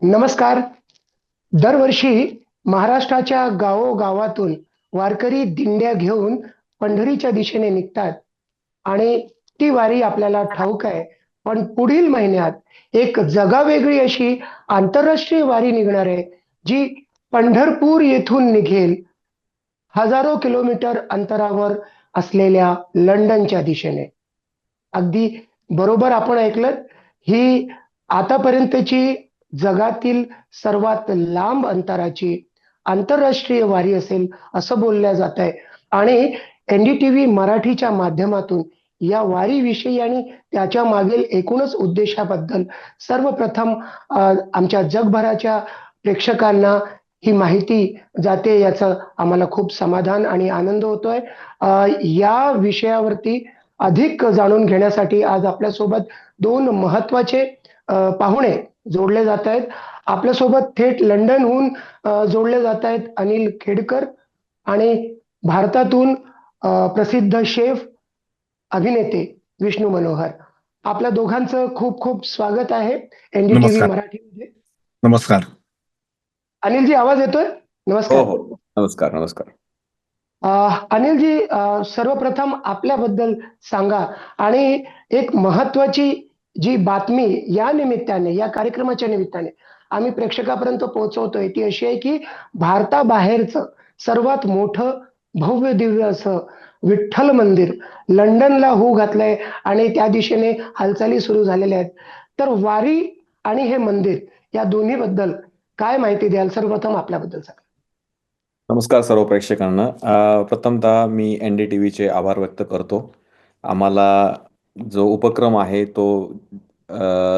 नमस्कार. दरवर्षी महाराष्ट्राच्या गावोगावातून वारकरी दिंड्या घेऊन पंढरीच्या दिशेने निघतात आणि ती वारी आपल्याला ठाऊक आहे. पण पुढील महिन्यात एक जगावेगळी अशी आंतरराष्ट्रीय वारी निघणार आहे, जी पंढरपूर येथून निघेल हजारो किलोमीटर अंतरावर असलेल्या लंडनच्या दिशेने. अगदी बरोबर आपण ऐकलत. ही आतापर्यंतची जगातील सर्वात लांब अंतराची आंतरराष्ट्रीय वारी असेल असं बोलल्या जात आहे. आणि एनडीटीव्ही मराठीच्या माध्यमातून या वारीविषयी आणि त्याच्या मागील एकूणच उद्देशाबद्दल सर्वप्रथम आमच्या जगभराच्या प्रेक्षकांना ही माहिती जाते याचं आम्हाला खूप समाधान आणि आनंद होतोय. या विषयावरती अधिक जाणून घेण्यासाठी आज आपल्यासोबत दोन महत्वाचे पाहुणे जोडले जात आहेत. आपल्यासोबत थेट लंडनहून जोडले जात आहेत अनिल खेडकर आणि भारतातून प्रसिद्ध शेफ अभिनेते विष्णू मनोहर. आपल्या दोघांचं खूप खूप स्वागत आहे एनडीटीव्ही नमस्कार. मराठीमध्ये. नमस्कार. अनिलजी, आवाज येतोय? हो, नमस्कार. हो. नमस्कार, नमस्कार. अनिलजी, सर्वप्रथम आपल्याबद्दल सांगा आणि एक महत्वाची जी बातमी या निमित्ताने, या कार्यक्रमाच्या निमित्ताने आम्ही प्रेक्षकापर्यंत पोहोचवतोय ती अशी आहे की भारताबाहेरचं सर्वात मोठं भव्य दिव्य असं विठ्ठल मंदिर लंडनला होऊ घातलंय आणि त्या दिशेने हालचाली सुरू झालेल्या आहेत. तर वारी आणि हे मंदिर या दोन्ही बद्दल काय माहिती द्याल? सर्वप्रथम आपल्याबद्दल सांगा. नमस्कार सर्व प्रेक्षकांना. प्रथमतः मी NDTVचे आभार व्यक्त करतो. आम्हाला जो उपक्रम आहे तो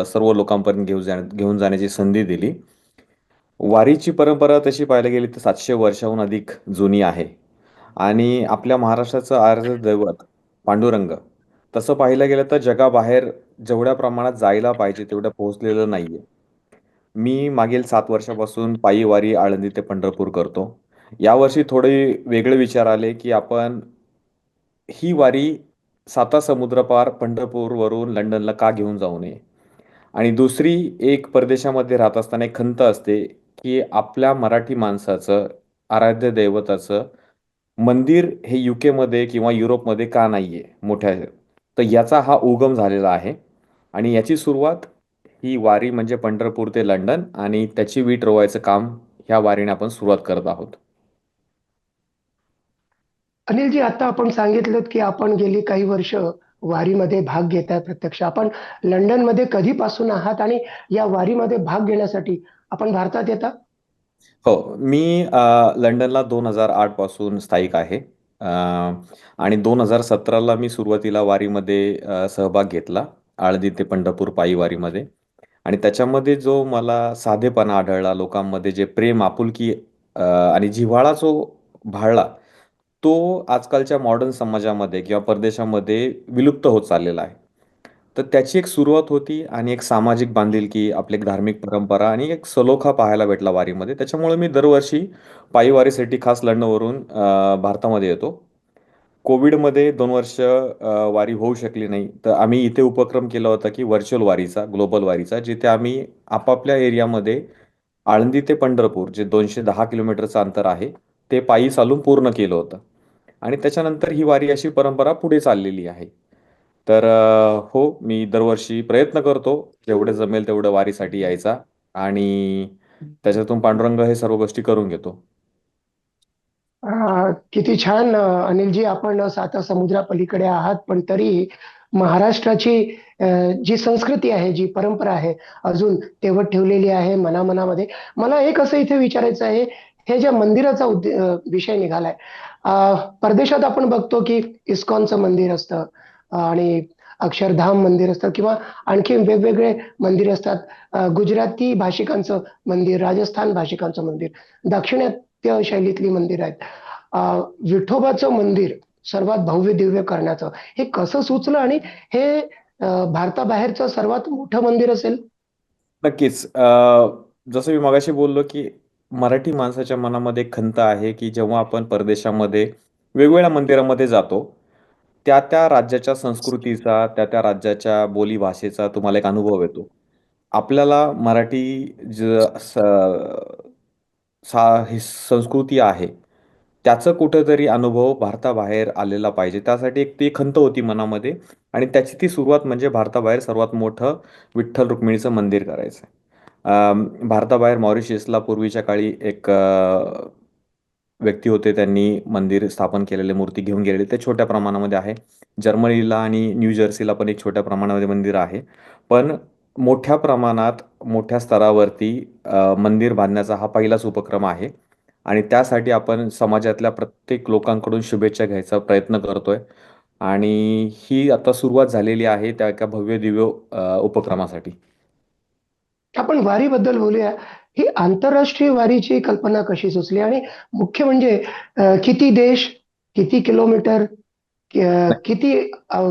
सर्व लोकांपर्यंत घेऊन जाण्याची संधी दिली. वारीची परंपरा तशी पाहायला गेली तर 700 वर्षाहून अधिक जुनी आहे आणि आपल्या महाराष्ट्राचं आराध्य दैवत पांडुरंग तसं पाहायला गेलं तर जगाबाहेर जेवढ्या प्रमाणात जायला पाहिजे तेवढं पोहोचलेलं नाहीये. मी मागील 7 वर्षापासून पायी वारी आळंदी ते पंढरपूर करतो. यावर्षी थोडे वेगळे विचार आले की आपण ही वारी साता समुद्रपार पंढरपूरवरून लंडनला का घेऊन जाऊ नये. आणि दुसरी एक परदेशामध्ये राहत असताना एक खंत असते की आपल्या मराठी माणसाचं आराध्य दैवताचं मंदिर हे UK मध्ये किंवा युरोपमध्ये का नाहीये मोठ्या. तर याचा हा उगम झालेला आहे आणि याची सुरुवात ही वारी म्हणजे पंढरपूर ते लंडन आणि त्याची वीट रोवायचं काम ह्या वारीने आपण सुरुवात करत आहोत. अनिलजी, आता आपण सांगितलं की आपण गेली काही वर्ष वारीमध्ये भाग घेताय प्रत्यक्ष. आपण लंडनमध्ये कधीपासून आहात आणि या वारीमध्ये भाग घेण्यासाठी आपण भारतात येता? हो, मी लंडनला 2008 पासून स्थायिक आहे. आणि 2017ला मी सुरुवातीला वारीमध्ये सहभाग घेतला आळंदी ते पंढरपूर पायी वारीमध्ये. आणि त्याच्यामध्ये जो मला साधेपणा आढळला लोकांमध्ये, जे प्रेम आपुलकी आणि जिव्हाळा जो भाळला, तो आजकालच्या मॉडर्न समाजामध्ये किंवा परदेशामध्ये विलुप्त होत चाललेला आहे. तर त्याची एक सुरुवात होती आणि एक सामाजिक बांधिलकी, आपली एक धार्मिक परंपरा आणि एक सलोखा पाहायला भेटला वारीमध्ये. त्याच्यामुळे मी दरवर्षी पायी वारीसाठी खास लंडनवरून भारतामध्ये येतो. कोविडमध्ये 2 वर्ष वारी होऊ शकली नाही, तर आम्ही इथे उपक्रम केला होता की व्हर्च्युअल वारीचा, ग्लोबल वारीचा, जिथे आम्ही आपापल्या एरियामध्ये आळंदी ते पंढरपूर जे 210 किलोमीटरचं अंतर आहे ते पायी चालून पूर्ण केलं होतं. आणि त्याच्यानंतर ही वारी अशी परंपरा पुढे चाललेली आहे. तर हो, मी दरवर्षी प्रयत्न करतो जेवढे जमेल तेवढं वारीसाठी यायचा आणि त्याच्यातून पांडुरंग हे सर्व गोष्टी करून घेतो. किती छान अनिलजी, आपण साता समुद्रापलीकडे आहात पण तरी महाराष्ट्राची जी संस्कृती आहे, जी परंपरा आहे, अजून तेवत ठेवलेली आहे मनामनामध्ये. मला एक असं इथे विचारायचं आहे, हे ज्या मंदिराचा विषय निघालाय, परदेशात आपण बघतो की इस्कॉनचं मंदिर असतं आणि अक्षरधाम मंदिर असतं किंवा आणखी वेगवेगळे मंदिर असतात. गुजराती भाषिकांचं मंदिर, राजस्थान भाषिकांचं मंदिर, दाक्षिणात्य शैलीतली मंदिर आहेत. विठोबाचं मंदिर सर्वात भव्य दिव्य करण्याचं हे कसं सुचलं आणि हे भारताबाहेरचं सर्वात मोठं मंदिर असेल? नक्कीच. जसं मी मगाशी बोललो की मराठी माणसाच्या मनामध्ये एक खंत आहे की जेव्हा आपण परदेशामध्ये वेगवेगळ्या मंदिरामध्ये जातो, त्या त्या राज्याच्या संस्कृतीचा, त्या त्या राज्याच्या बोलीभाषेचा तुम्हाला एक अनुभव येतो. आपल्याला मराठी ज स ही संस्कृती आहे त्याचं कुठेतरी अनुभव भारताबाहेर आलेला पाहिजे. त्यासाठी एक ती खंत होती मनामध्ये आणि त्याची ती सुरुवात म्हणजे भारताबाहेर सर्वात मोठं विठ्ठल रुक्मिणीचं मंदिर करायचं. भारताबाहेर मॉरिशसला पूर्वीच्या काळी एक व्यक्ती होते, त्यांनी मंदिर स्थापन केलेले, मूर्ती घेऊन गेलेले. ते छोट्या प्रमाणामध्ये आहे. जर्मनीला आणि न्यू जर्सीला पण एक छोट्या प्रमाणामध्ये मंदिर आहे. पण मोठ्या प्रमाणात मोठ्या स्तरावरती मंदिर बांधण्याचा हा पहिलाच उपक्रम आहे आणि त्यासाठी आपण समाजातल्या प्रत्येक लोकांकडून शुभेच्छा घ्यायचा प्रयत्न करतोय आणि ही आता सुरुवात झालेली आहे त्या एका भव्य दिव्य उपक्रमासाठी. आपण वारीबद्दल बोलूया. ही आंतरराष्ट्रीय वारीची कल्पना कशी सुचली आणि मुख्य म्हणजे किती देश, किती किलोमीटर,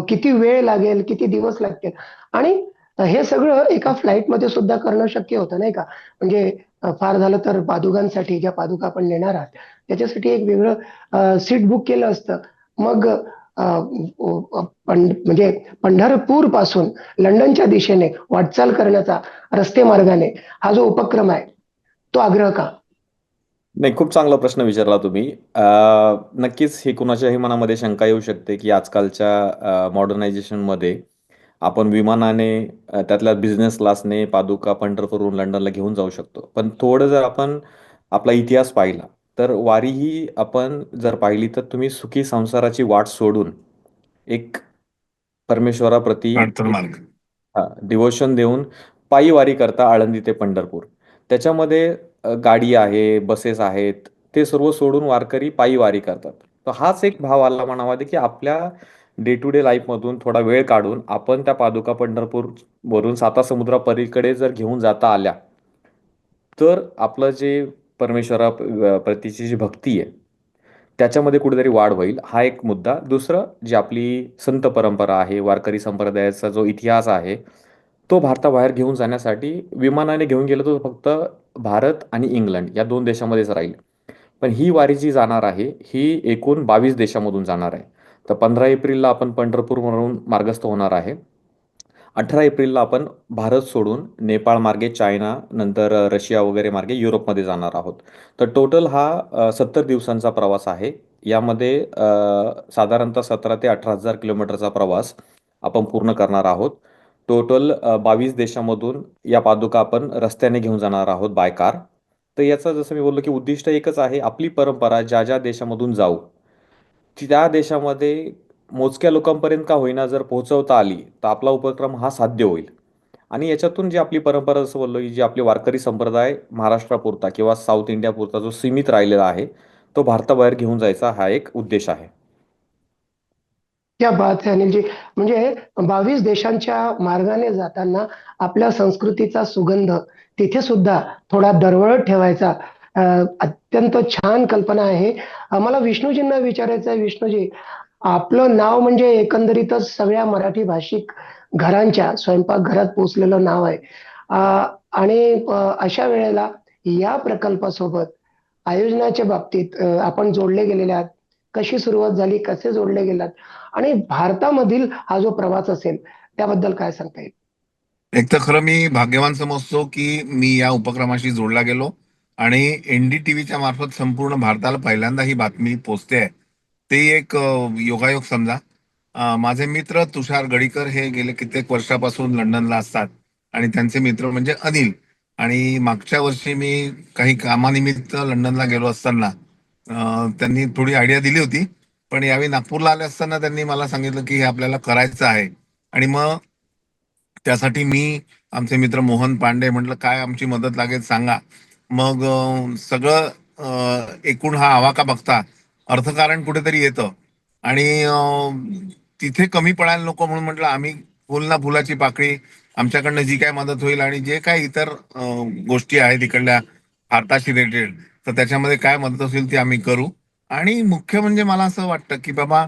किती वेळ लागेल, किती दिवस लागतील आणि हे सगळं एका फ्लाईटमध्ये सुद्धा करणं शक्य होतं नाही का? म्हणजे फार झालं तर पादुकांसाठी ज्या पादुका आपण नेणार आहात, त्याच्यासाठी एक वेगळं सीट बुक केलं असतं. मग म्हणजे पंढरपूर पासून लंडनच्या दिशेने वाटचाल करण्याचा रस्ते मार्गाने हा जो उपक्रम आहे, तो आग्रह का? नाही, खूप चांगला प्रश्न विचारला तुम्ही. नक्कीच ही कुणाच्याही मनामध्ये शंका येऊ शकते की आजकालच्या मॉडर्नायझेशनमध्ये आपण विमानाने त्यातल्या बिझनेस क्लासने पादुका पंढरपूरहून लंडनला घेऊन जाऊ शकतो. पण थोडं जर आपण आपला इतिहास पाहिला तर वारी ही आपण जर पाहिली तर तुम्ही सुखी संसाराची वाट सोडून एक परमेश्वराप्रती अडचण मार्ग. डिवोशन देऊन पायी वारी करता आळंदी ते पंढरपूर. त्याच्यामध्ये गाडी आहे, बसेस आहेत, ते सर्व सोडून वारकरी पायी वारी करतात. तर हाच एक भाव आला मनामध्ये की आपल्या डे टू डे लाईफमधून थोडा वेळ काढून आपण त्या पादुका पंढरपूर वरून सातासमुद्रा पलीकडे जर घेऊन जाता आल्या तर आपलं जे परमेश्वरा प्रतीची जी भक्ती आहे त्याच्यामध्ये कुठेतरी वाढ होईल. हा एक मुद्दा. दुसरं, जी आपली संत परंपरा आहे, वारकरी संप्रदायाचा जो इतिहास आहे, तो भारताबाहेर घेऊन जाण्यासाठी विमानाने घेऊन गेलो तर फक्त भारत आणि इंग्लंड या दोन देशामध्येच राहील. पण ही वारी जी जाणार आहे ही एकूण 22 देशामधून जाणार आहे. तर 15 एप्रिलला आपण पंढरपूरवरून मार्गस्थ होणार आहे. 18 एप्रिलला आपण भारत सोडून नेपाळ मार्गे चायना नंतर रशिया वगैरे मार्गे युरोपमध्ये जाणार आहोत. तर टोटल हा 70 दिवसांचा प्रवास आहे. यामध्ये साधारणतः 17 ते 18,000 किलोमीटरचा प्रवास आपण पूर्ण करणार आहोत. टोटल 22 देशामधून या पादुका आपण रस्त्याने घेऊन जाणार आहोत बाय कार. तर याचं जसं मी बोललो की उद्दिष्ट एकच आहे, आपली परंपरा ज्या ज्या देशामधून जाऊ त्या देशामध्ये मोजक्या लोकांपर्यंत का होईना जर पोहोचवता आली तर आपला उपक्रम हा साध्य होईल. आणि याच्यातून जी आपली परंपरा जसं बोललो की जी आपली वारकरी संप्रदाय महाराष्ट्रापुरता किंवा साऊथ इंडियापुरता जो सीमित राहिलेला आहे तो भारताबाहेर घेऊन जायचा हा एक उद्देश आहे. क्या बात है अनिलजी. म्हणजे 22 देशांच्या मार्गाने जाताना आपल्या संस्कृतीचा सुगंध तिथे सुद्धा थोडा दरवळत ठेवायचा अत्यंत छान कल्पना आहे. मला विष्णूजींना विचारायचं आहे. विष्णूजी, आपलं नाव म्हणजे एकंदरीतच सगळ्या मराठी भाषिक घरांच्या स्वयंपाकघरात पोचलेलं नाव आहे. आणि अशा वेळेला या प्रकल्पासोबत आयोजनाच्या बाबतीत आपण जोडले गेलेले आहात. कशी सुरुवात झाली, कसे जोडले गेलात आणि भारतामधील हा जो प्रवास असेल त्याबद्दल काय सांगता येईल? एक तर खरं मी भाग्यवान समजतो की मी या उपक्रमाशी जोडला गेलो आणि NDTVच्या मार्फत संपूर्ण भारताला पहिल्यांदा ही बातमी पोचते आहे. ते एक योगायोग समजा. माझे मित्र तुषार गडीकर हे गेले कित्येक वर्षापासून लंडनला असतात आणि त्यांचे मित्र म्हणजे अनिल. आणि मागच्या वर्षी मी काही कामानिमित्त लंडनला गेलो असताना त्यांनी थोडी आयडिया दिली होती. पण यावेळी नागपूरला आले असताना त्यांनी मला सांगितलं की हे आपल्याला करायचं आहे. आणि मग त्यासाठी मी आमचे मित्र मोहन पांडे म्हटलं काय आमची मदत लागेल सांगा. मग सगळं एकूण हा आवाका बघता अर्थकारण कुठेतरी येतं आणि तिथे कमी पडायला नको म्हणून म्हटलं आम्ही फुल ना फुलाची पाकळी, आमच्याकडनं जी काय मदत होईल आणि जे काय इतर गोष्टी आहेत इकडल्या भारताशी रिलेटेड तर त्याच्यामध्ये काय मदत होईल ती आम्ही करू. आणि मुख्य म्हणजे मला असं वाटतं की बाबा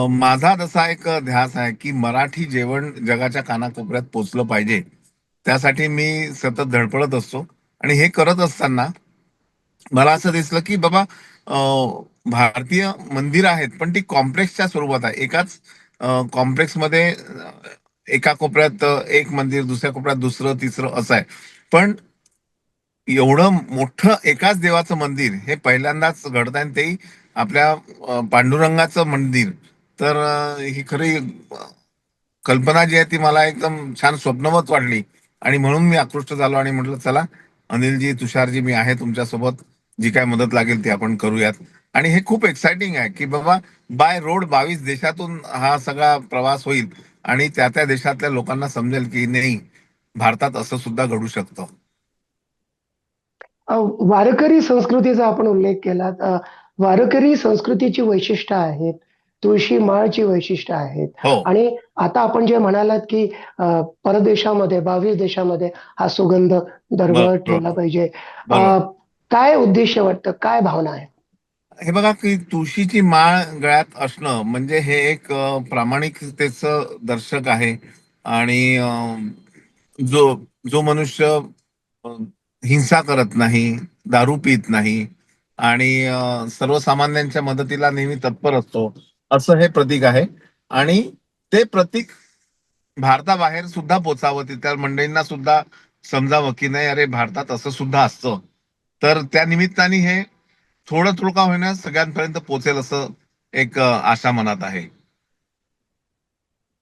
माझा जसा एक ध्यास आहे की मराठी जेवण जगाच्या कानाकोपऱ्यात पोचलं पाहिजे. त्यासाठी मी सतत धडपडत असतो आणि हे करत असताना मला असं दिसलं की बाबा भारतीय मंदिर आहेत पण ती कॉम्प्लेक्सच्या स्वरूपात आहे. एकाच कॉम्प्लेक्समध्ये एका कोपऱ्यात एक मंदिर, दुसऱ्या कोपऱ्यात दुसरं, तिसरं असं आहे. पण एवढं मोठं एकाच देवाचं मंदिर हे पहिल्यांदाच घडत आहे, आणि तेही आपल्या पांडुरंगाचं मंदिर. तर ही खरी कल्पना जी आहे ती मला एकदम छान स्वप्नवत वाटली, आणि म्हणून मी आकृष्ट झालो आणि म्हटलं चला अनिलजी, तुषारजी, मी आहे तुमच्यासोबत. जी काय मदत लागेल ती आपण करूयात. आणि हे खूप एक्साइटिंग आहे की बाबा बाय रोड 22 देशातून हा सगळा प्रवास होईल, आणि त्या त्या देशातल्या लोकांना समजेल की नाही, भारतात असं सुद्धा घडू शकतं. वारकरी संस्कृतीचा आपण उल्लेख केला. वारकरी संस्कृतीची वैशिष्ट्य आहेत, तुळशी माळची वैशिष्ट्य आहेत हो, आणि आता आपण जे म्हणालात, की परदेशामध्ये 22 देशामध्ये हा सुगंध दरवळत बरोबर, ठेवला पाहिजे. बरोबर. अ, काय उद्देश वाटतं? काय भावना आहे? हे बघा की तुळशीची माळ गळ्यात असणं म्हणजे हे एक प्रामाणिकतेचं दर्शक आहे. आणि जो जो मनुष्य अ, हिंसा करत नाही, दारू पित नाही, आणि सर्वसामान्यांच्या मदतीला नेहमी तत्पर असतो, असं हे प्रतीक आहे. आणि ते प्रतीक भारताबाहेर सुद्धा पोचावं, तिथल्या मंडळींना सुद्धा समजावं की नाही, अरे भारतात असं सुद्धा असतं. तर त्या निमित्ताने हे थोडं थोडं का होईना सगळ्यांपर्यंत पोहोचेल, असं एक आशा मनात आहे.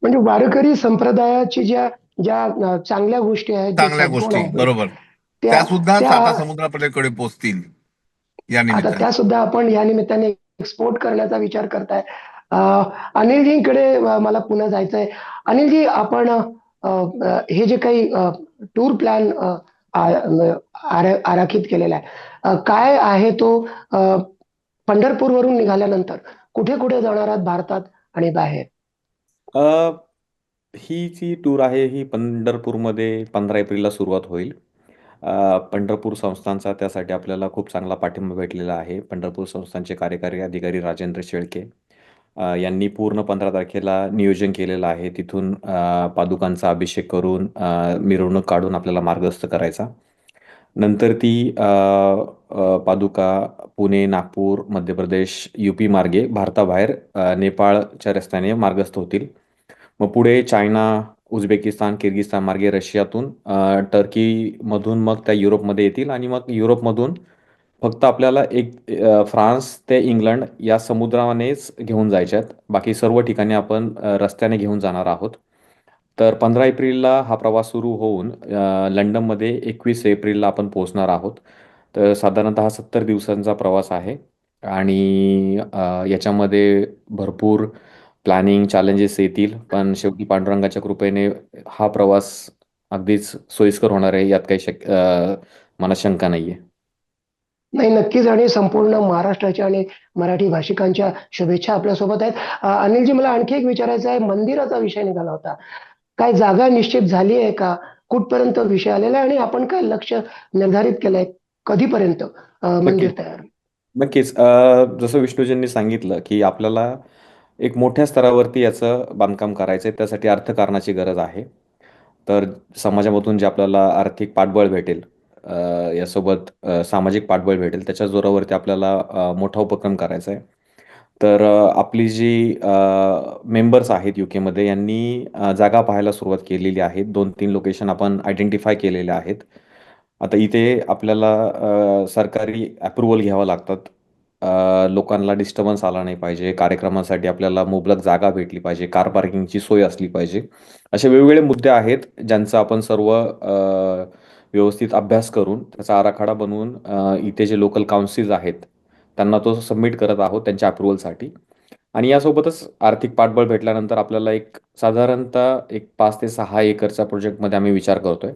म्हणजे वारकरी संप्रदायाची ज्या ज्या चांगल्या गोष्टी आहेत, जे चांगल्या सद्गुण गोष्टी आहेत, बरोबर, त्या त्या सुद्धा त्या आता समुद्रापलीकडे पोहोचतील या आता निमित्ताने. त्या सुद्धा आपण या निमित्ताने एक्सपोर्ट करण्याचा विचार करताय. अ, अनिलजींकडे मला पुन्हा जायचंय. अनिलजी, आपण हे जे काही टूर प्लॅन आराखीत केलेला आहे, काय आहे तो? पंढरपूरवरून निघाल्यानंतर कुठे कुठे जाणार आहात भारतात आणि बाहेर? अ, ही जी टूर आहे ही पंढरपूरमध्ये 15 एप्रिलला सुरुवात होईल. पंढरपूर संस्थानचा त्यासाठी आपल्याला खूप चांगला पाठिंबा भेटलेला आहे. पंढरपूर संस्थानचे कार्यकारी अधिकारी राजेंद्र शेळके यांनी पूर्ण 15 तारखेला नियोजन केलेलं आहे. तिथून पादुकांचा अभिषेक करून मिरवणूक काढून आपल्याला मार्गस्थ करायचा. नंतर ती पादुका पुणे, नागपूर, मध्य प्रदेश, UP मार्गे भारताबाहेर नेपाळच्या रस्त्याने मार्गस्थ होतील. मग पुढे चायना, उझबेकिस्तान, किर्गिस्तान मार्गे रशियातून टर्कीमधून मग त्या युरोपमध्ये येतील, आणि मग युरोपमधून फक्त आपल्याला फ्रान्स ते इंग्लंड या समुद्रानेच घेऊन जायच्यात. बाकी सर्व ठिकाणी आपण रस्त्याने घेऊन जाणार आहोत. तर 15 एप्रिलला हा प्रवास सुरू होऊन लंडनमध्ये 21 एप्रिलला आपण पोहोचणार आहोत. तर साधारणतः हा 70 दिवसांचा प्रवास आहे. आणि याच्यामध्ये भरपूर प्लॅनिंग चॅलेंजेस येतील, पण शेवटी पांडुरंगाच्या कृपेने हा प्रवास अगदीच सोयीस्कर होणार आहे, यात काही मनात शंका नाहीये. नाही, नक्कीच. आणि संपूर्ण महाराष्ट्राच्या आणि मराठी भाषिकांच्या शुभेच्छा आपल्यासोबत आहेत. अनिलजी, मला आणखी एक विचारायचं आहे. मंदिराचा विषय निघाला होता. काय जागा निश्चित झाली आहे का? कुठपर्यंत विषय आलेला आहे आणि आपण काय लक्ष निर्धारित केलंय? कधीपर्यंत मंदिर नक्कीच, तयार होईल? नक्कीच. जसं विष्णूजींनी सांगितलं, की आपल्याला एक मोठ्या स्तरावरती याचं बांधकाम करायचं आहे, त्यासाठी अर्थकारणाची गरज आहे. तर समाजामधून जे आपल्याला आर्थिक पाठबळ भेटेल, अ, यासोबत सामाजिक पाठबळ भेटेल, त्याच्या जोरावरती आपल्याला मोठा उपक्रम करायचा आहे. तर आपली जी मेंबर्स आहेत UKमध्ये, यांनी जागा पाहायला सुरुवात केलेली आहे. 2-3 लोकेशन आपण आयडेंटिफाय केलेले आहेत. आता इथे आपल्याला सरकारी अप्रूव्हल घ्यावं लागतात. लोकांना डिस्टर्बन्स आला नाही पाहिजे. कार्यक्रमासाठी आपल्याला मुबलक जागा भेटली पाहिजे. कार पार्किंगची सोय असली पाहिजे. असे वेगवेगळे मुद्दे आहेत, ज्यांचा आपण सर्व व्यवस्थित अभ्यास करून त्याचा आराखडा बनवून इथे जे लोकल काउन्सिल्स आहेत, त्यांना तो सबमिट करत आहोत त्यांच्या अप्रूव्हलसाठी. आणि यासोबतच आर्थिक पाठबळ भेटल्यानंतर आपल्याला एक साधारणतः एक 5 ते 6 एकरच्या प्रोजेक्टमध्ये आम्ही विचार करतोय.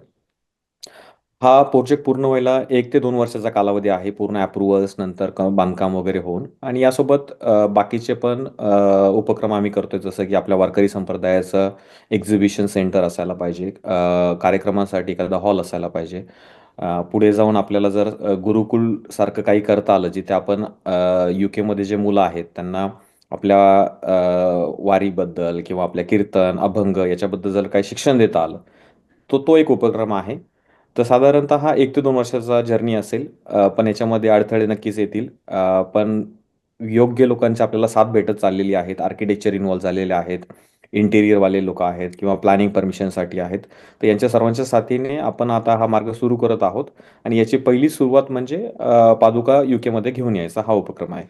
हा प्रोजेक्ट पूर्ण व्हायला 1 ते 2 वर्षाचा कालावधी आहे. पूर्ण अप्रूव्हल्स नंतर बांधकाम वगैरे होऊन, आणि यासोबत बाकीचे पण उपक्रम आम्ही करतोय, जसं की आपल्या वारकरी संप्रदायाचं एक्झिबिशन सेंटर असायला पाहिजे. कार्यक्रमासाठी एखादा हॉल असायला पाहिजे. पुढे जाऊन आपल्याला जर गुरुकुल सारखं काही करता आलं, जिथे आपण UKमध्ये जे मुलं आहेत त्यांना आपल्या वारीबद्दल किंवा आपल्या कीर्तन, अभंग याच्याबद्दल जर काही शिक्षण देता आलं, तो एक उपक्रम आहे. तर साधारणतः हा 1 ते 2 वर्षाचा जर्नी असेल. पण याच्यामध्ये अडथळे नक्कीच येतील. पण योग्य लोकांची आपल्याला साथ भेटत चाललेली आहेत. आर्किटेक्चर इन्व्हॉल्व झालेले आहेत. इंटेरियरवाले लोक आहेत किंवा प्लॅनिंग परमिशनसाठी आहेत. तर यांच्या सर्वांच्या साथीने आपण आता हा मार्ग सुरू करत आहोत आणि याची पहिली सुरुवात म्हणजे पादुका UK मध्ये घेऊन यायचा हा उपक्रम आहे.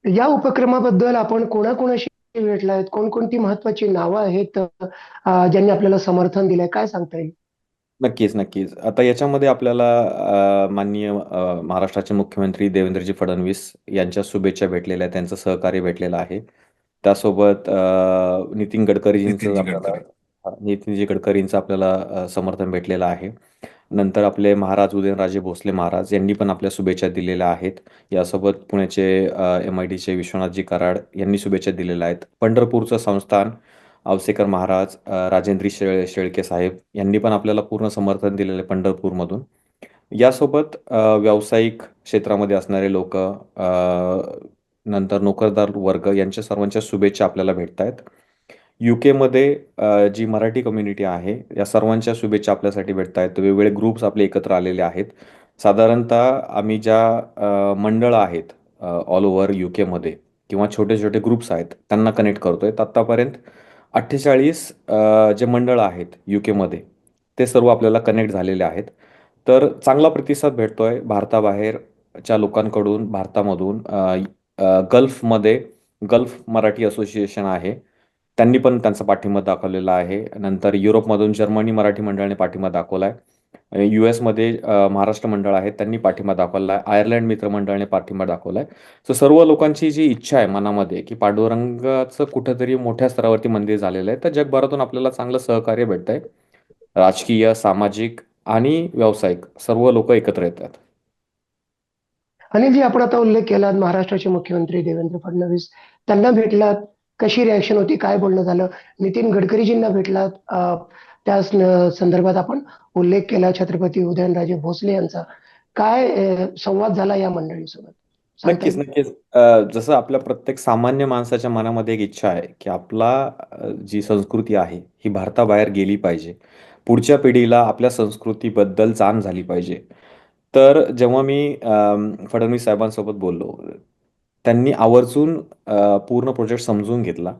या उपक्रमाबद्दल आपण कोणाकोणाशी भेटलायत? कोणकोणती महत्वाची नावं आहेत ज्यांनी आपल्याला समर्थन दिलंय? काय सांगता येईल? नक्कीच, नक्कीच. आता याच्यामध्ये आपल्याला माननीय महाराष्ट्राचे मुख्यमंत्री देवेंद्रजी फडणवीस यांच्या शुभेच्छा भेटलेल्या आहेत, त्यांचं सहकार्य भेटलेलं आहे. त्यासोबत नितीनजी गडकरी. नितीनजी गडकरींचं आपल्याला समर्थन भेटलेलं आहे. नंतर आपले महाराज उदयनराजे भोसले महाराज यांनी पण आपल्या शुभेच्छा दिलेल्या आहेत. यासोबत पुण्याचे MIDचे विश्वनाथजी कराड यांनी शुभेच्छा दिलेल्या आहेत. पंढरपूरचं संस्थान औसेकर महाराज, राजेंद्री शेळके साहेब यांनी पण आपल्याला पूर्ण समर्थन दिलेलं आहे पंढरपूरमधून. यासोबत व्यावसायिक क्षेत्रामध्ये असणारे लोक, नंतर नोकरदार वर्ग यांच्या सर्वांच्या शुभेच्छा आपल्याला भेटत आहेत. UK मध्ये जी मराठी कम्युनिटी आहे या सर्वांच्या शुभेच्छा आपल्यासाठी भेटत आहेत. वेगवेगळे ग्रुप्स आपले एकत्र आलेले आहेत. साधारणतः आम्ही ज्या मंडळं आहेत ऑल ओव्हर UK मध्ये किंवा छोटे छोटे ग्रुप्स आहेत त्यांना कनेक्ट करतोय. आत्तापर्यंत 48 जे मंडळ आहेत UK मध्ये ते सर्व आपल्याला कनेक्ट झालेले आहेत. तर चांगला प्रतिसाद भेटतोय भारताबाहेरच्या लोकांकडून, भारतामधून. गल्फमध्ये गल्फ मराठी असोसिएशन आहे, त्यांनी पण त्यांचा पाठिंबा दाखवलेला आहे. नंतर युरोपमधून जर्मनी मराठी मंडळाने पाठिंबा दाखवला आहे. US मध्ये महाराष्ट्र मंडळ आहे, त्यांनी पाठिंबा दाखवला आहे. आयर्लंड मित्र मंडळाने पाठिंबा दाखवला आहे. सो सर्व लोकांची जी इच्छा आहे मनामध्ये की पांडुरंगाचं कुठंतरी मोठ्या स्तरावरती मंदिर झालेलं आहे, तर जगभरातून आपल्याला चांगलं सहकार्य भेटत आहे. राजकीय, सामाजिक आणि व्यावसायिक सर्व लोक एकत्र येतात. अनिलजी, आपण आता उल्लेख केला महाराष्ट्राचे मुख्यमंत्री देवेंद्र फडणवीस, त्यांना भेटलात, कशी रिॲक्शन होती, काय बोलणं झालं? नितीन गडकरीजींना भेटलात, त्या संदर्भात आपण उल्लेख केला छत्रपती उदयनराजे भोसले यांचा. काय संवाद झाला या मंडळींसोबत सांगता नक्कीच, येईल? नक्कीच. जसं आपल्या प्रत्येक सामान्य माणसाच्या मनामध्ये एक इच्छा आहे की आपला जी संस्कृती आहे ही भारताबाहेर गेली पाहिजे. पुढच्या पिढीला आपल्या संस्कृतीबद्दल जाण झाली पाहिजे. तर जेव्हा मी फडणवीस साहेबांसोबत बोललो, त्यांनी आवर्जून पूर्ण प्रोजेक्ट समजून घेतला.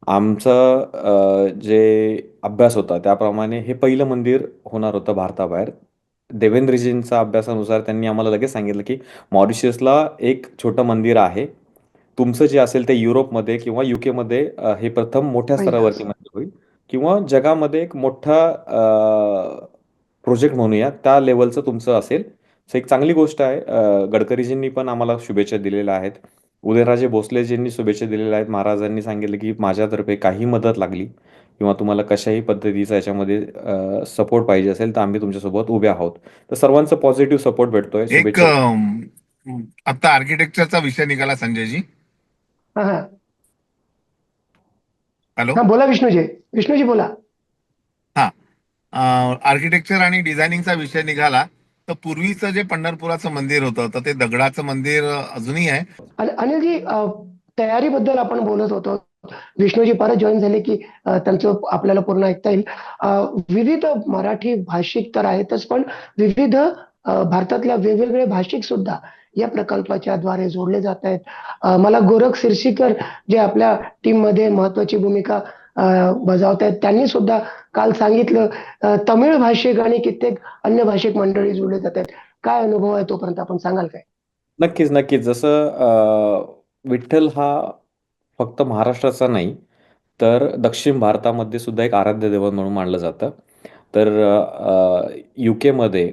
आमचं जे अभ्यास होता त्याप्रमाणे हे पहिलं मंदिर होणार होतं भारताबाहेर. देवेंद्रजींच्या अभ्यासानुसार त्यांनी आम्हाला लगेच सांगितलं की मॉरिशसला एक छोटं मंदिर आहे. तुमचं जे असेल ते युरोपमध्ये किंवा UK मध्ये हे प्रथम मोठ्या पहिलं स्तरावरती असं. मंदिर होईल किंवा जगामध्ये एक मोठा प्रोजेक्ट म्हणूया त्या लेवलचं तुमचं असेल. सो एक चांगली गोष्ट आहे. गडकरीजींनी पण आम्हाला शुभेच्छा दिलेल्या आहेत. उदयनराजे भोसलेजींनी शुभेच्छा दिलेल्या आहेत. महाराजांनी सांगितलं की माझ्यातर्फे काही मदत लागली किंवा तुम्हाला कशाही पद्धतीचा याच्यामध्ये सपोर्ट पाहिजे असेल तर आम्ही तुमच्यासोबत उभे आहोत. तर सर्वांचा पॉझिटिव्ह सपोर्ट भेटतोय. एक शुभेच्छा. आता आर्किटेक्चरचा विषय निघाला संजयजी. हा हा हॅलो. हा, बोला विष्णूजी. विष्णूजी बोला. हा, आर्किटेक्चर आणि डिझायनिंगचा विषय निघाला तर पूर्वीचं जे पंढरपुराचं मंदिर होतं तर ते दगडाचं मंदिर अजूनही आहे. अनिलजी, तयारीबद्दल आपण बोलत होतो. विष्णूजी परत जॉईन झाले की त्यांचं आपल्याला पूर्ण ऐकता येईल. विविध मराठी भाषिक तर आहेतच, पण विविध भारतातल्या वेगवेगळे भाषिक सुद्धा या प्रकल्पाच्या द्वारे जोडले जात आहेत. मला गोरख सिरसीकर जे आपल्या टीम मध्ये महत्वाची भूमिका बजावत आहेत, त्यांनी सुद्धा काल सांगितलं तमिळ भाषिक आणि कित्येक अन्य भाषिक मंडळी जोडले जात आहेत. काय अनुभव आहे तोपर्यंत आपण सांगाल काय? नक्कीच, नक्कीच. जसं विठ्ठल हा फक्त महाराष्ट्राचा नाही तर दक्षिण भारतामध्ये सुद्धा एक आराध्य दैवत म्हणून मानलं जातं. तर UK मध्ये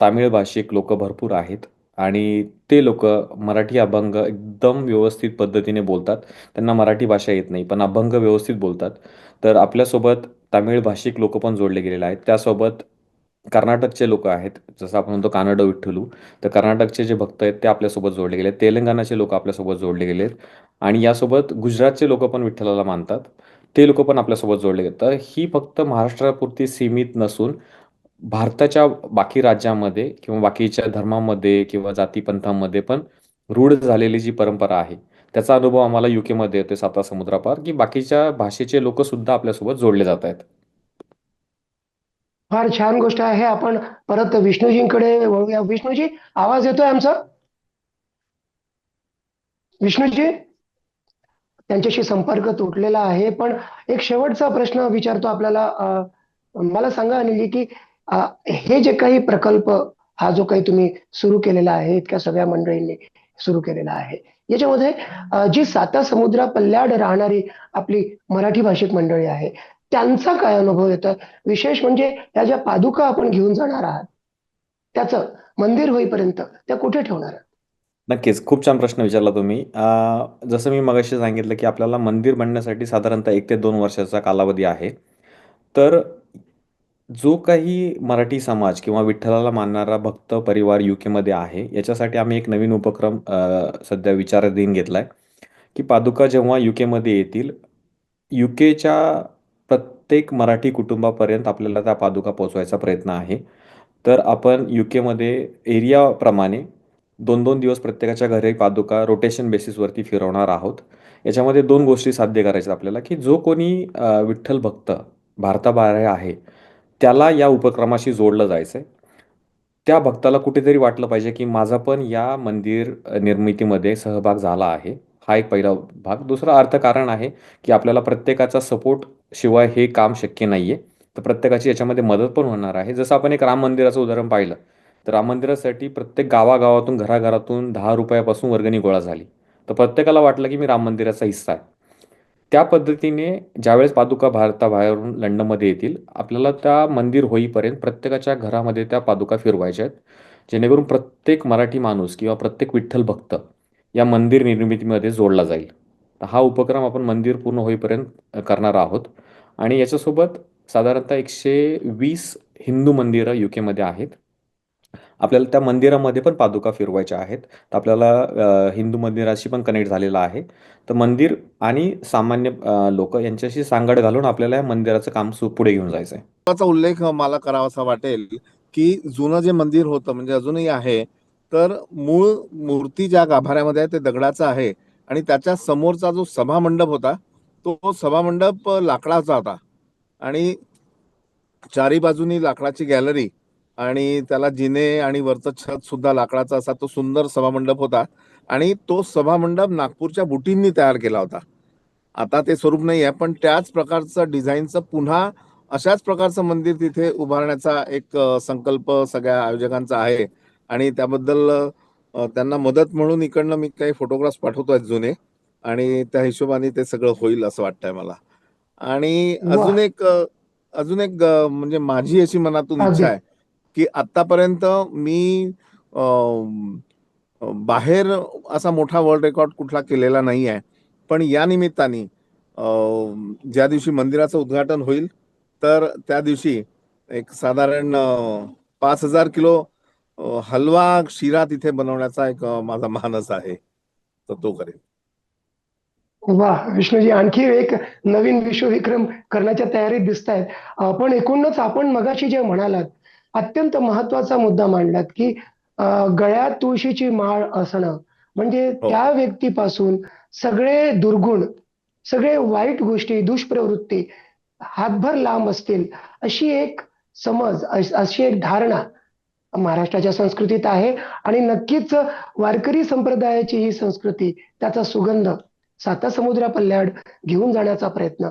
तामिळ भाषिक लोक भरपूर आहेत आणि ते लोक मराठी अभंग एकदम व्यवस्थित पद्धतीने बोलतात. त्यांना मराठी भाषा येत नाही पण अभंग व्यवस्थित बोलतात. तर आपल्यासोबत तामिळ भाषिक लोक पण जोडले गेलेले आहेत. त्यासोबत कर्नाटकचे लोक आहेत, जसं आपण म्हणतो कानडो विठ्ठलू. तर कर्नाटकचे जे भक्त आहेत ते आपल्यासोबत जोडले गेले आहेत. तेलंगणाचे लोक आपल्यासोबत जोडले गेले आहेत आणि यासोबत गुजरातचे लोक पण विठ्ठलाला मानतात. ते लोक पण आपल्यासोबत जोडले गेले. तर ही फक्त महाराष्ट्रापुरती सीमित नसून भारताच्या बाकी राज्यामध्ये किंवा बाकीच्या धर्मामध्ये किंवा जातीपंथांमध्ये पण रूढ झालेली जी परंपरा आहे त्याचा अनुभव आम्हाला UK मध्ये येतोय साता समुद्रापार, की बाकीच्या भाषेचे लोक सुद्धा आपल्यासोबत जोडले जात आहेत. फार छान गोष्ट आहे. आपण परत विष्णूजींकडे वळूया. विष्णूजी, आवाज येतोय आमचा? विष्णूजी, त्यांच्याशी संपर्क तुटलेला आहे. पण एक शेवटचा प्रश्न विचारतो आपल्याला. मला सांगा अनिल की हे जे काही प्रकल्प, हा जो काही तुम्ही सुरू केलेला आहे, इतक्या सगळ्या मंडळींनी सुरू केलेला आहे, याच्यामध्ये जी साता समुद्रा पल्ल्याड राहणारी आपली मराठी भाषिक मंडळी आहे, त्यांचा काय अनुभव येतो? विशेष म्हणजे या ज्या पादुका आपण घेऊन जाणार आहात, त्याचं मंदिर होईपर्यंत त्या कुठे ठेवणार आहात? नक्कीच. खूप छान प्रश्न विचारला तुम्ही. जसं मी मगाशी सांगितलं, की आपल्याला मंदिर बनण्यासाठी साधारणतः 1 ते 2 वर्षाचा कालावधी आहे. तर जो काही मराठी समाज किंवा विठ्ठलाला मानणारा भक्त परिवार यूकेमध्ये आहे, याच्यासाठी आम्ही एक नवीन उपक्रम सध्या विचाराधीन घेतलाय, की पादुका जेव्हा यूकेमध्ये येतील, यूकेच्या प्रत्येक मराठी कुटुंबापर्यंत आपल्याला त्या पादुका पोहोचवायचा प्रयत्न आहे. तर आपण यूकेमध्ये एरियाप्रमाणे 2-2 दिवस प्रत्येकाच्या घरी पादुका रोटेशन बेसिसवरती फिरवणार आहोत. याच्यामध्ये 2 गोष्टी साध्य करायच्या आपल्याला, की जो कोणी विठ्ठल भक्त भारताबाहेर आहे, त्याला या उपक्रमाशी जोडलं जायचंय. त्या भक्ताला कुठेतरी वाटलं पाहिजे, की माझा पण या मंदिर निर्मितीमध्ये सहभाग झाला आहे. हा एक पहिला भाग. दुसरा अर्थकारण आहे, की आपल्याला प्रत्येकाचा सपोर्ट शिवाय हे काम शक्य नाहीये. तर प्रत्येकाची याच्यामध्ये मदत पण होणार आहे. जसं आपण एक राम मंदिराचं उदाहरण पाहिलं, तर राम मंदिरासाठी प्रत्येक गावागावातून, घराघरातून ₹10 पासून वर्गणी गोळा झाली. तर प्रत्येकाला वाटलं, की मी राम मंदिराचा हिस्सा आहे. त्या पद्धतीने ज्यावेळेस पादुका भारताबाहेरून लंडनमध्ये येतील, आपल्याला त्या मंदिर होईपर्यंत प्रत्येकाच्या घरामध्ये त्या पादुका फिरवायच्या आहेत. जेणेकरून प्रत्येक मराठी माणूस किंवा प्रत्येक विठ्ठल भक्त या मंदिर निर्मितीमध्ये जोडला जाईल. तर हा उपक्रम आपण मंदिर पूर्ण होईपर्यंत करणार आहोत. आणि याच्यासोबत साधारणतः 120 हिंदू मंदिरं यूकेमध्ये आहेत. आपल्याला त्या मंदिरामध्ये पण पादुका फिरवायच्या आहेत. तर आपल्याला हिंदू मंदिराशी पण कनेक्ट झालेला आहे. तर मंदिर आणि सामान्य लोकं यांच्याशी सांगड घालून आपल्याला या मंदिराचं काम पुढे घेऊन जायचं आहे. महत्त्वाचा उल्लेख मला करावासा वाटेल, की जुनं जे मंदिर होतं म्हणजे अजूनही आहे, तर मूळ मूर्ती ज्या गाभाऱ्यामध्ये आहे ते दगडाचं आहे आणि त्याच्या समोरचा जो सभामंडप होता, तो सभामंडप लाकडाचा होता आणि चारी बाजूनी लाकडाची गॅलरी आणि त्याला जिने आणि वरचं छत सुद्धा लाकडाचा असा तो सुंदर सभामंडप होता आणि तो सभामंडप नागपूरच्या बुटींनी तयार केला होता. आता ते स्वरूप नाही आहे, पण त्याच प्रकारचं डिझाईनचं पुन्हा अशाच प्रकारचं मंदिर तिथे उभारण्याचा एक संकल्प सगळ्या आयोजकांचा आहे आणि त्याबद्दल त्यांना मदत म्हणून इकडनं मी काही फोटोग्राफ्स पाठवतोय जुने आणि त्या हिशोबाने ते सगळं होईल असं वाटतंय मला. आणि वाह! अजून एक म्हणजे माझी अशी मनातून इच्छा अगदी. आहे, की आत्तापर्यंत मी बाहेर असा मोठा वर्ल्ड रेकॉर्ड कुठला केलेला नाही आहे. पण या निमित्ताने ज्या दिवशी मंदिराचं उद्घाटन होईल, तर त्या दिवशी एक साधारण 5,000 किलो हलवा शिरा तिथे बनवण्याचा एक माझा मानस आहे. तर तो करेन. वाह! विष्णूजी आणखी एक नवीन विश्वविक्रम करण्याच्या तयारीत दिसतायत. पण एकूणच आपण मगाशी जे म्हणालात, अत्यंत महत्त्वाचा मुद्दा मांडलात, की गळ्यात तुळशीची माळ असणं, म्हणजे हो. त्या व्यक्तीपासून सगळे दुर्गुण, सगळे वाईट गोष्टी, दुष्प्रवृत्ती हातभर लांब असतील, अशी एक समज, अशी एक धारणा महाराष्ट्राच्या संस्कृतीत आहे आणि नक्कीच वारकरी संप्रदायाची ही संस्कृती, त्याचा सुगंध साता समुद्रा पल्ल्याड घेऊन जाण्याचा प्रयत्न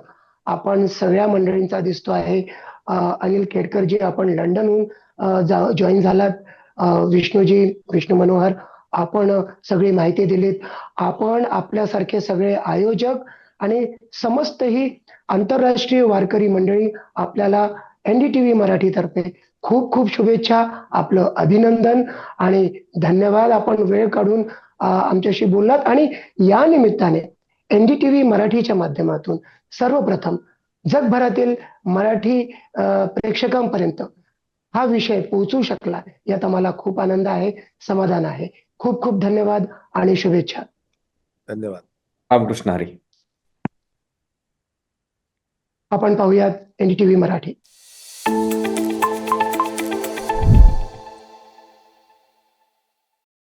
आपण सगळ्या मंडळींचा दिसतो आहे. अनिल केडकरजी, आपण लंडनहून जॉईन झालात. विष्णूजी, विष्णू मनोहर, आपण सगळी माहिती दिलीत. आपण आपल्यासारखे सगळे आयोजक आणि समस्त ही आंतरराष्ट्रीय वारकरी मंडळी, आपल्याला एनडीटीव्ही मराठीतर्फे खूप खूप शुभेच्छा, आपलं अभिनंदन आणि धन्यवाद. आपण वेळ काढून आमच्याशी बोललात आणि या निमित्ताने एनडीटीव्ही मराठीच्या माध्यमातून सर्वप्रथम जगभरातील मराठी प्रेक्षकांपर्यंत हा विषय पोहोचू शकला, यात आम्हाला खूप आनंद आहे, समाधान आहे. खूप खूप धन्यवाद आणि शुभेच्छा. धन्यवाद. रामकृष्ण हरी. आपण पाहूयात एनडीटीव्ही मराठी.